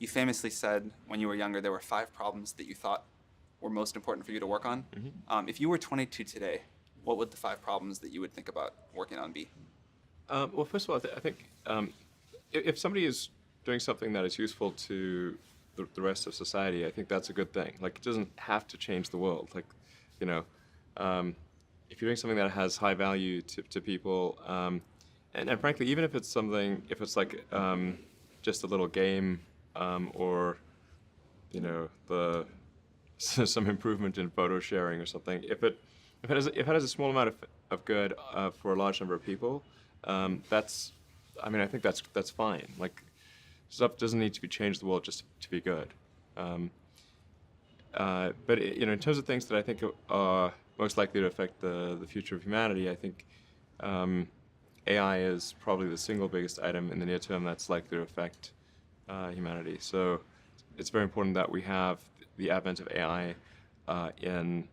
You famously said when you were younger there were 5 problems that you thought were most important for you to work on. If you were 22 today, what would the 5 problems that you would think about working on be? Well, first of all, I think if somebody is doing something that is useful to the rest of society, I think that's a good thing. Like, it doesn't have to change the world. Like, you know, if you're doing something that has high value to people, and frankly, even if it's something, if it's like just a little game, or, you know, some improvement in photo sharing or something, if it has a small amount of good for a large number of people, I think that's fine. Like, stuff doesn't need to be changed the world just to be good. But in terms of things that I think are most likely to affect the future of humanity, I think AI is probably the single biggest item in the near term that's likely to affect humanity. So it's very important that we have the advent of AI in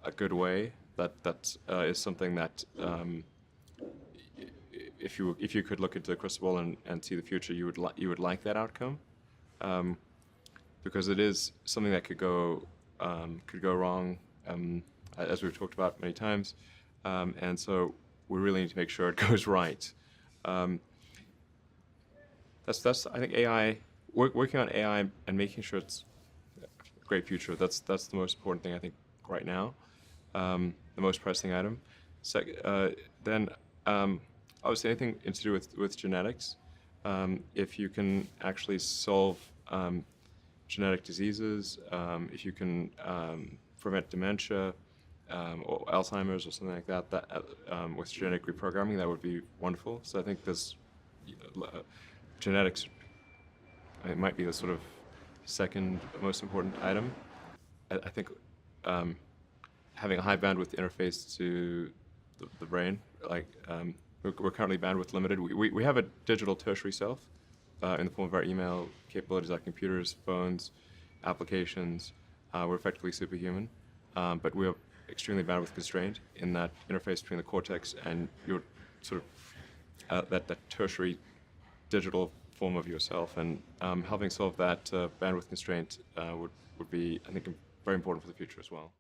a good way. That is something that if you could look into the crystal ball and see the future, you would like that outcome, because it is something that could go wrong, as we've talked about many times, and so we really need to make sure it goes right. That's I think AI, working on AI and making sure it's a great future. That's the most important thing I think right now, the most pressing item. Then obviously anything to do with genetics. If you can actually solve genetic diseases, if you can prevent dementia or Alzheimer's or something like that, with genetic reprogramming, that would be wonderful. So I think there's genetics. It might be the sort of second most important item. I think having a high bandwidth interface to the brain, like we're currently bandwidth limited. We have a digital tertiary self in the form of our email capabilities, like computers, phones, applications. We're effectively superhuman, but we're extremely bandwidth constrained in that interface between the cortex and your sort of that tertiary digital form of yourself. And helping solve that bandwidth constraint would be, I think, very important for the future as well.